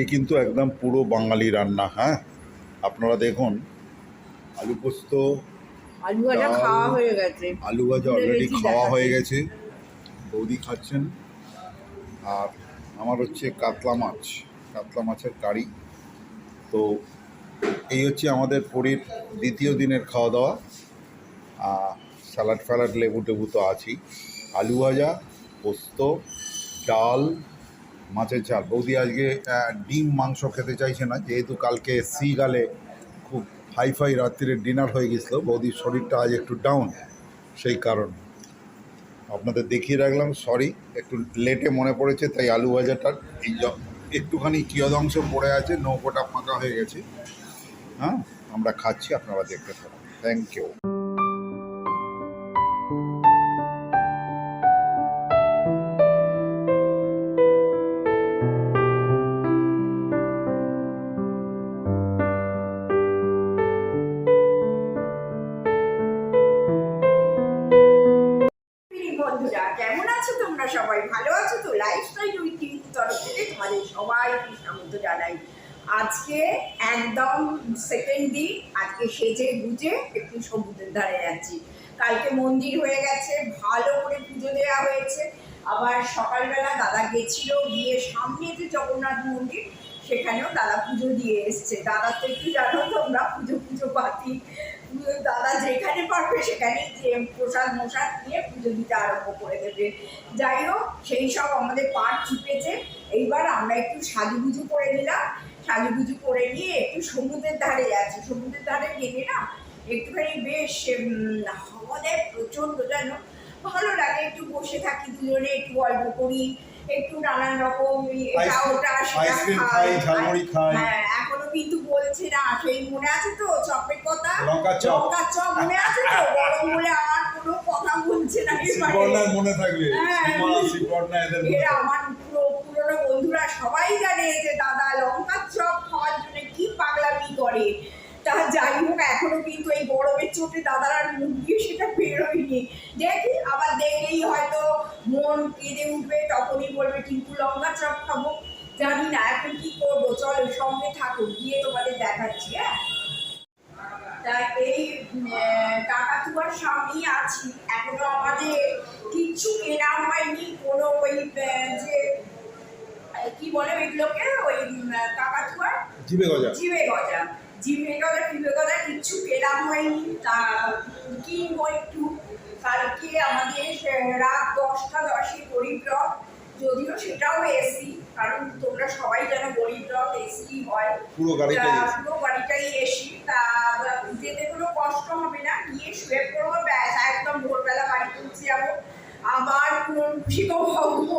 আজকে কিন্তু একদম পুরো বাঙালি রান্না। হ্যাঁ, আপনারা দেখুন, আলু পোস্ত, আলু ভাজা ডাল, খাওয়া হয়ে গেছে, আলু ভাজা অলরেডি খাওয়া হয়ে গেছে, বৌদি খাচ্ছেন। আর আমার হচ্ছে কাতলা মাছের কারি। তো এই হচ্ছে আমাদের পুরীর দ্বিতীয় দিনের খাওয়া দাওয়া। স্যালাড ফ্যালাড, লেবু টেবু তো আছেই। আলু ভাজা, পোস্ত, ডাল, মাছের ঝাল। বৌদি আজকে ডিম মাংস খেতে চাইছে না, যেহেতু কালকে সিগালে খুব হাইফাই রাত্রিরে ডিনার হয়ে গেছিলো। বৌদির শরীরটা আজ একটু ডাউন, সেই কারণ আপনাদের দেখিয়ে রাখলাম। সরি, একটু লেটে মনে পড়েছে, তাই আলু ভাজাটার এই একটুখানি কিয়দাংশ পড়ে আছে, নৌকোটা ফাঁকা হয়ে গেছে। হ্যাঁ, আমরা খাচ্ছি, আপনারা দেখতে পারেন। Thank you. বন্ধুরা, কেমন আছো তোমরা? সবাই ভালো আছো তো? লাইফস্টাইল উইথ টিভির তরফ থেকে তোমাদের সবাইকে স্বাগত জানাই। আজকে একদম সেকেন্ড দিন। আজকে সেজে গুজে একটু সমুদ্রের ধারে যাচ্ছি। কালকে মন্দির হয়ে গেছে, ভালো করে পুজো দেওয়া হয়েছে। আবার সকালবেলা দাদা গেছিল, গিয়ে সামনে যে জগন্নাথ মন্দির, সেখানেও দাদা পুজো দিয়ে এসছে। দাদা তো একটু জানো তোমরা, পুজো পাতি দাদা যেখানে পারবে সেখানে যে প্রসাদ মশাদ নিয়ে পুজো দিতে আরম্ভ করে দেবে। যাই হোক, সেই সব আমাদের পাট চুপেছে। এইবার আমরা একটু সাজুগুজু করে নিলাম। সাজুগুজু করে নিয়ে একটু সমুদ্রের ধারে যাচ্ছি। সমুদ্রের ধারে গেলে না একটুখানি বেশ হাওয়া দেয় প্রচণ্ড, জানো, ভালো লাগে। একটু বসে থাকি দুজনে, একটু গল্প করি, একটু নানান রকম এটা ওটা সেটা খাই। হ্যাঁ, এখনো কিন্তু বলছে না, সেই মনে আছে তো চপের কথা, লঙ্কার চপ মনে আছে তো? গরম বলে আমার কোনো কথা বলছে না। মনে থাকবে এরা আমার পুরোনো বন্ধুরা সবাই জানে যে দাদা লঙ্কার চপ খাওয়ার জন্য কি পাগলামি করে। তা যাই হোক, এখনো কিন্তু এই গরমের চোটে দাদার আর মুখ দিয়ে সেটা বেরোয়নি। দেখি, আবার দেখলেই হয়তো মন কেঁদে উঠবে, তখনই বলবে কিন্তু লঙ্কা চপ খাবো। জানি না এখন কি করবো। চলো সঙ্গে থাকো, গিয়ে তোমাদের দেখাচ্ছি। হ্যাঁ, তা এই কাকাতুয়ার সামনেই আছি। এখনো আমাদের কিচ্ছু কেনা হয়নি। কোনো ওই যে কি বলে ওইগুলোকে, ওই কাকাতুয়ার জিভে গজা কিচ্ছু কেনা হয়নি। তা কিনবো একটু। কালকে আমাদের রাত 10টা 10-এ গরিব রথ, যদিও সেটাও এসি, কারণ তোমরা সবাই জানো গরিব রথ এসি হয়, পুরো গাড়িটাই এসি। তা যেতে কোনো কষ্ট হবে না, গিয়ে শুয়ে পড়বো, ব্যাস একদম ভোরবেলা বাড়ি পৌঁছে যাবো। আবার পুনর্বসিত হবো,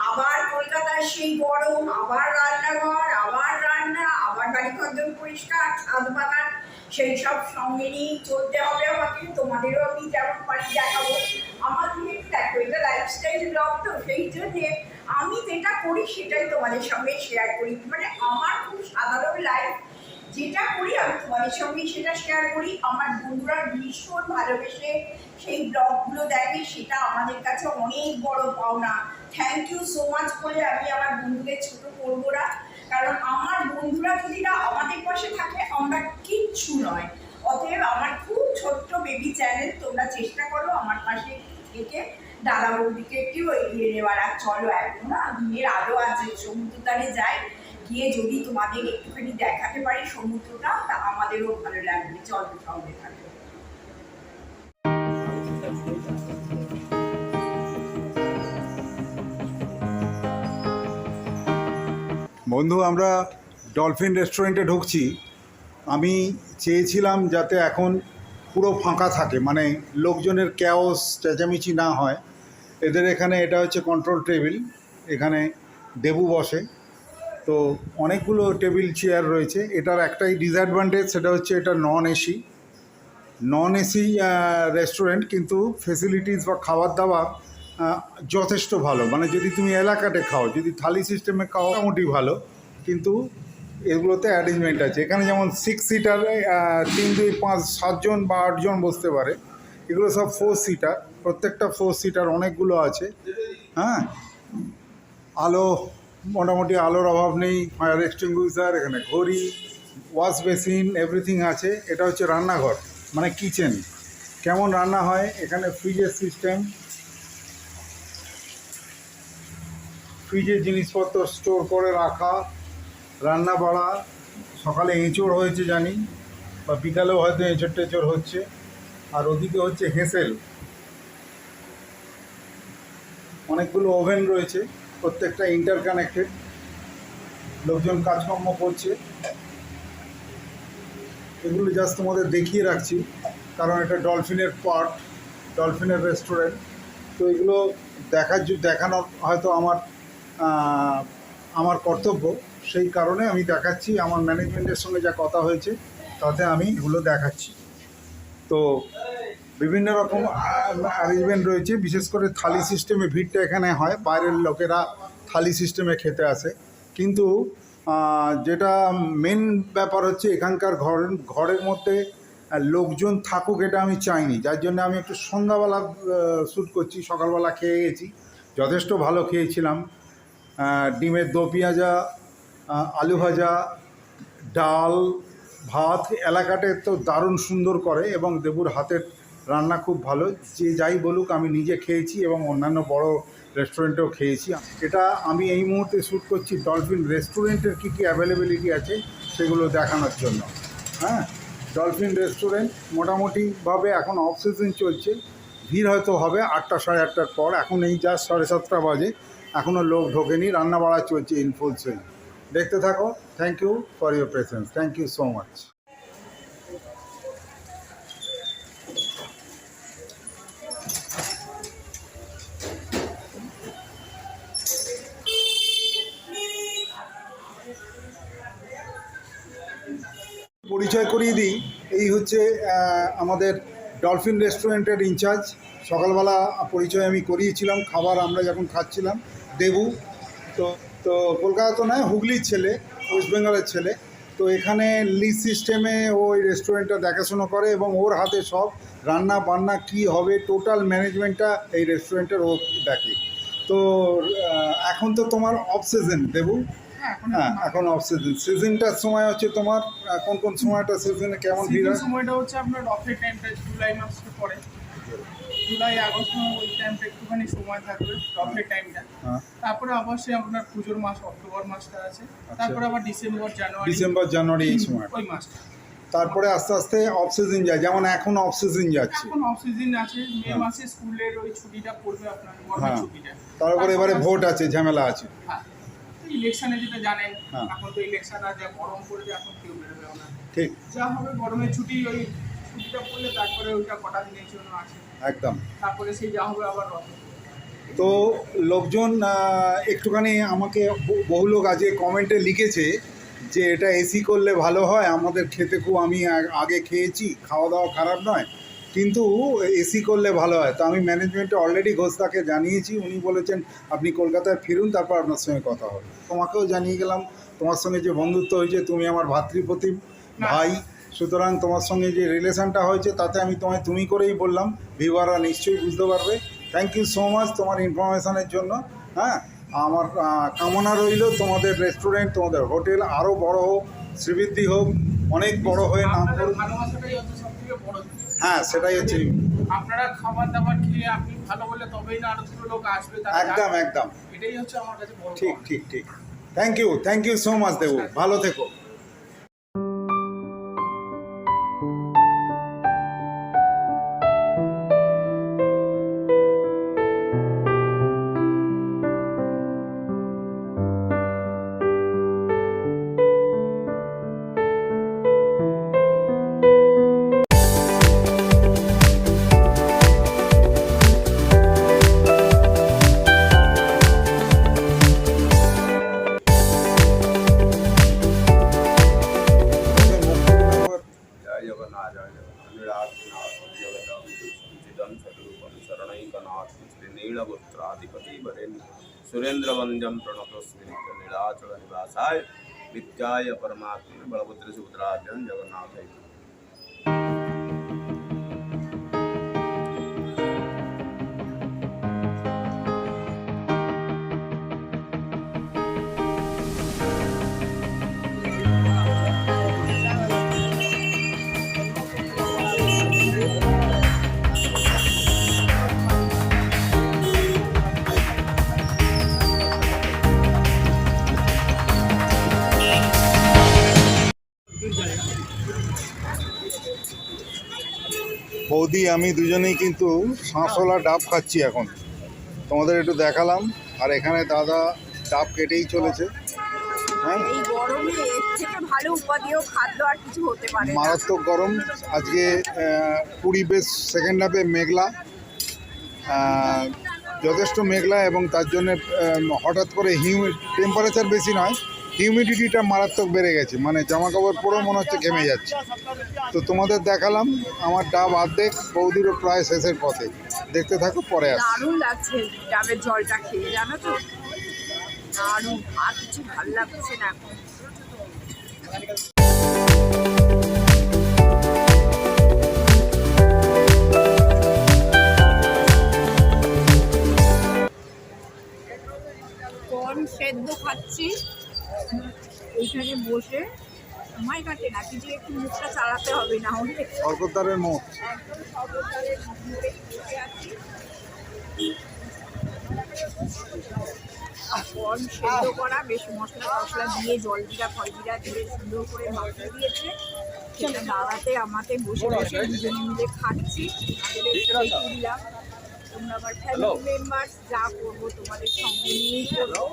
আবার কলকাতায় সেই গরম, আবার রান্নাঘর, আবার রান্না, আবার বাড়ি ঘর পরিষ্কার, ছাদ বাগান, সেই সব সঙ্গে নিয়েই চলতে হবে আমাকে। তোমাদেরও আমি যেমন পারি দেখাবো। আমার দেখো, এটা লাইফস্টাইল ব্লগ তো, সেই জন্যে আমি যেটা করি সেটাই তোমাদের সঙ্গে শেয়ার করি। মানে আমার খুব সাধারণ লাইফ, যেটা করি আমি তোমাদের সঙ্গে সেটা শেয়ার করি। আমার বন্ধুরা ভীষণ ভালোবেসে সেই ব্লগগুলো দেখে, সেটা আমাদের কাছে অনেক বড় পাওনা। থ্যাংক ইউ সো মাচ বলে আমি আমার বন্ধুদের ছোট করবো না, কারণ আমার বন্ধুরা যদি না আমাদের পাশে থাকে, আমরা কিচ্ছু নয়। অতএব আমার খুব ছোট্ট বেবি চ্যানেল, তোমরা চেষ্টা করো আমার পাশে থেকে দাদা বৌদিকে একটু এগিয়ে নেওয়ার। আর চলো, এখন না দিনের আলো আছে, সমুদ্র ধারে যাই, গিয়ে যদি তোমাদের একটুখানি দেখাতে পারি সমুদ্রটা, তা আমাদেরও ভালো লাগবে। চলো সঙ্গে থাকবে। বন্ধু, আমরা ডলফিন রেস্টুরেন্টে ঢুকছি। আমি চেয়েছিলাম যাতে এখন পুরো ফাঁকা থাকে, মানে লোকজনের ক্যাওস চেঁচামেচি না হয়। এদের এখানে এটা হচ্ছে কন্ট্রোল টেবিল, এখানে দেবু বসে। তো অনেকগুলো টেবিল চেয়ার রয়েছে। এটার একটাই ডিসঅ্যাডভান্টেজ, সেটা হচ্ছে এটা নন এসি রেস্টুরেন্ট, কিন্তু ফেসিলিটিস বা খাবার দাবার যথেষ্ট ভালো। মানে যদি তুমি এলাকাতে খাও, যদি থালি সিস্টেমে খাও, মোটামুটি ভালো। কিন্তু এগুলোতে অ্যারেঞ্জমেন্ট আছে। এখানে যেমন 6 সিটার 3, 2, 5, 7 জন বা 8 জন বসতে পারে। এগুলো সব 4 সিটার, প্রত্যেকটা 4 সিটার, অনেকগুলো আছে। হ্যাঁ, আলো মোটামুটি আলোর অভাব নেই, ফায়ার এক্সটিংগুইশার, এখানে ঘড়ি, ওয়াশ বেসিন, এভরিথিং আছে। এটা হচ্ছে রান্নাঘর মানে কিচেন। কেমন রান্না হয় এখানে, ফ্রিজের সিস্টেম, ফ্রিজে জিনিসপত্র স্টোর করে রাখা, রান্না বাড়া। সকালে এঁচড় হয়েছে জানি, বা বিকালেও হয়তো এঁচড় টেঁচড় হচ্ছে। আর ওদিকে হচ্ছে হেঁসেল, অনেকগুলো ওভেন রয়েছে, প্রত্যেকটা ইন্টারকানেক্টেড, লোকজন কাজকর্ম করছে। এগুলো জাস্ট তোমাদের দেখিয়ে রাখছি, কারণ এটা ডলফিনের পার্ট, ডলফিনের রেস্টুরেন্ট। তো এগুলো দেখানোর হয়তো আমার কর্তব্য, সেই কারণে আমি দেখাচ্ছি। আমার ম্যানেজমেন্টের সঙ্গে যা কথা হয়েছে তাতে আমি এগুলো দেখাচ্ছি। তো বিভিন্ন রকম অ্যারেঞ্জমেন্ট রয়েছে, বিশেষ করে থালি সিস্টেমে ভিড়টা এখানে হয়, বাইরের লোকেরা থালি সিস্টেমে খেতে আসে। কিন্তু যেটা মেন ব্যাপার হচ্ছে এখানকার ঘরের মধ্যে লোকজন থাকুক, এটা আমি চাইনি। যার জন্য আমি একটু সন্ধ্যাবেলা শ্যুট করছি। সকালবেলা খেয়ে গেছি, যথেষ্ট ভালো খেয়েছিলাম। ডিমের দো পেঁয়াজা, আলু ভাজা, ডাল, ভাত। এলাকাটা তো দারুণ সুন্দর করে, এবং দেবুর হাতের রান্না খুব ভালো। যে যাই বলুক, আমি নিজে খেয়েছি এবং অন্যান্য বড় রেস্টুরেন্টেও খেয়েছি। এটা আমি এই মুহূর্তে শ্যুট করছি ডলফিন রেস্টুরেন্টের কী কী অ্যাভেলেবিলিটি আছে সেগুলো দেখানোর জন্য। হ্যাঁ, ডলফিন রেস্টুরেন্ট মোটামুটিভাবে এখন অফ সিজন চলছে, ভিড় হয়তো হবে 8টা সাড়ে 8টার পর। এখন এই জাস্ট 7:30 বাজে, এখনও লোক ঢোকেনি, রান্না বাড়া চলছে ইন ফুল সুইং। দেখতে থাকো। Thank you for your presence, thank you so much. পরিচয় করিয়ে দিই, এই হচ্ছে আমাদের ডলফিন রেস্টুরেন্টের ইনচার্জ। সকালবেলা পরিচয় আমি করিয়েছিলাম, খাবার আমরা যখন খাচ্ছিলাম। দেবু তো তো কলকাতা তো নয়, হুগলির ছেলে, ওয়েস্ট বেঙ্গলের ছেলে। তো এখানে লিজ সিস্টেমে ওই রেস্টুরেন্টটা দেখাশুনো করে, এবং ওর হাতে সব রান্না বান্না কী হবে, টোটাল ম্যানেজমেন্টটা এই রেস্টুরেন্টের ও দেখে। তো এখন তো তোমার অফ সিজন দেবু। হ্যাঁ, এখন অফ সিজন। সিজনটার সময় হচ্ছে তোমার কোন কোন সময়টা, সিজনে কেমন ভিড় হয়? সময়টা হচ্ছে আপনার রথের টাইমটা জুলাই মাসে পরে, জুলাই আগস্ট ওই টাইমটা একটুখানি সময় থাকবে রথের টাইমটা। তারপরে আবার সে আপনার পুজোর মাস অক্টোবর মাসটা আছে, তারপরে আবার ডিসেম্বর জানুয়ারি এই সময় ওই মাসটা। তারপরে আস্তে আস্তে অফ সিজন যায়, যেমন এখন অফ সিজন যাচ্ছে। এখন অফ সিজন আছে, মে মাসে স্কুলের ওই ছুটিটা পড়বে আপনার, গরমের ছুটিটা। তারপরে এবারে ভোট আছে, ঝামেলা আছে। হ্যাঁ, ইলেকশনে যেটা জানেন, এখন তো ইলেকশন আর যা গরম পড়বে, এখন কেউ বেরোবে না। ঠিক যা হবে গরমের ছুটি, ওই ছুটিটা পড়লে তারপরে ওইটা কটা দিনের জন্য আছে একদম। তারপরে সেই যা হবে আবার রথ। তো লোকজন একটুখানি আমাকে বহু লোক আজকে কমেন্টে লিখেছে যে এটা এসি করলে ভালো হয়, আমাদের খেতে খুব, আমি আগে খেয়েছি, খাওয়া দাওয়া খারাপ নয়, কিন্তু এসি করলে ভালো হয়। তো আমি ম্যানেজমেন্টে অলরেডি ঘোষদাকে জানিয়েছি, উনি বলেছেন আপনি কলকাতায় ফিরুন, তারপর আপনার সঙ্গে কথা হবে। তোমাকেও জানিয়ে গেলাম, তোমার সঙ্গে যে বন্ধুত্ব হয়েছে, তুমি আমার ভাতৃপ্রতিম ভাই, সুতরাং তোমার সঙ্গে যে রিলেশনটা হয়েছে তাতে আমি তোমায় তুমি করেই বললাম, ভিউয়াররা নিশ্চয়ই বুঝতে পারবে। থ্যাংক ইউ সো মাচ তোমার ইনফরমেশানের জন্য। হ্যাঁ, আমার কামনা রইল তোমাদের রেস্টুরেন্ট, তোমাদের হোটেল আরও বড় হোক, শ্রীবৃদ্ধি হোক, অনেক বড় হয়ে নাম করুক। হ্যাঁ, সেটাই হচ্ছে। আপনারা খাবার দাবার খেয়ে আপনি ভালো বলে তবেই না আরো দুটো লোক আসবে। একদম একদম, এটাই হচ্ছে আমার কাছে বড়। ঠিক ঠিক ঠিক। Thank you so much Debu, ভালো থেকো। सुरेंद्रवंद्यम प्रणतोस्मि नीलाचल निवासाय नित्याय परमात्मने बलभद्र सुभद्राभ्यां जगन्नाथाय। বৌদি আমি দুজনেই কিন্তু শাঁসওয়ালা ডাব খাচ্ছি এখন, তোমাদের একটু দেখালাম। আর এখানে দাদা ডাব কেটেই চলেছে। হ্যাঁ, এই গরমে এর থেকে ভালো উপাদেয় খাদ্য আর কিছু হতে পারে না। মারাত্মক গরম আজকে। পুরী বেশ সেকেন্ড হাফে মেঘলা, যথেষ্ট মেঘলা, এবং তার জন্যে হঠাৎ করে টেম্পারেচার বেশি নয়, হিউমিডিটিটা মারাত্মক বেড়ে গেছে, মানে জামা কাপড় পরেও মনে হচ্ছে ঘেমে যাচ্ছে। তো তোমাদের দেখালাম আমার ডাব অর্ধেক, বৌদিরও প্রায় শেষের পথে। দেখতে থাকো, পরে আসছি। দারুণ লাগছে ডাবের জলটা খেয়ে, জানো তো, দারুণ। আর কিছু ভালো লাগছে না এখন। কর্ন সেদ্ধ খাচ্ছি এইখানে বসে, সময় কাটে না, কিছু একটু মুখটা চালাতে হবে, না হলে স্বর্গদ্বারের মুখ। একদম সর্বকালের মুখে বসে আছি। কর্ন সেদ্ধ করা, বেশ মশলা টশলা দিয়ে, জলজিরা ফলজিরা দিয়ে সুন্দর করে মাখিয়ে দিয়েছে। সেটা দাঁড়াতে আমাকে বসে বসে দুজনে মিলে খাচ্ছি। আমাদের একটু দিলাম। তোমরা আবার ফ্যামিলি মেম্বার, যা করবো তোমাদের সঙ্গে নিয়েই করবো।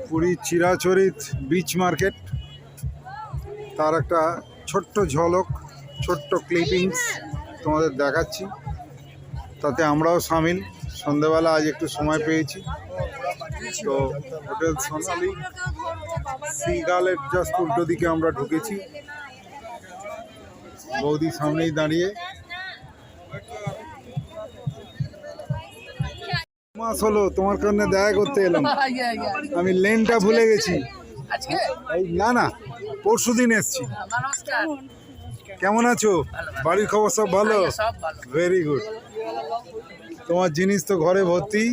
পুরী চিরাচরিত বিচ মার্কেট, তার একটা ছোট্ট ঝলক, ছোট্ট ক্লিপিংস তোমাদের দেখাচ্ছি। তাতে আমরাও সামিল। সন্ধেবেলা আজ একটু সময় পেয়েছি, তো হোটেল সোনালি সিগালের জাস্ট উল্টো দিকে আমরা ঢুকেছি। বৌদি সামনেই দাঁড়িয়ে। মাস হলো তোমার কারণে দেখা করতে এলাম, আমি লেনটা ভুলে গেছি। এই না না, পরশু দিন এসছি। কেমন আছো? বাড়ির খবর সব ভালো? Very good. তোমার জিনিস তো ঘরে ভর্তি।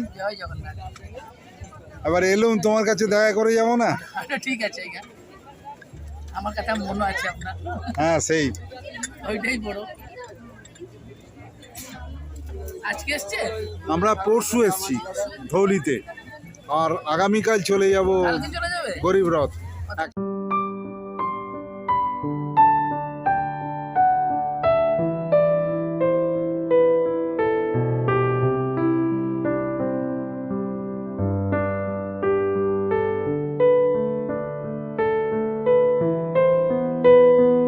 এবার এলুম তোমার কাছে দেখা করে যাবো না? ঠিক আছে, আমার কথা মনে আছে আপনার। হ্যাঁ, সেই ওইটাই বড়। আজকে এসছে? আমরা পরশু এসছি ধৌলিতে, আর আগামীকাল চলে যাব কালকে চলে যাবে? গরিব রথ।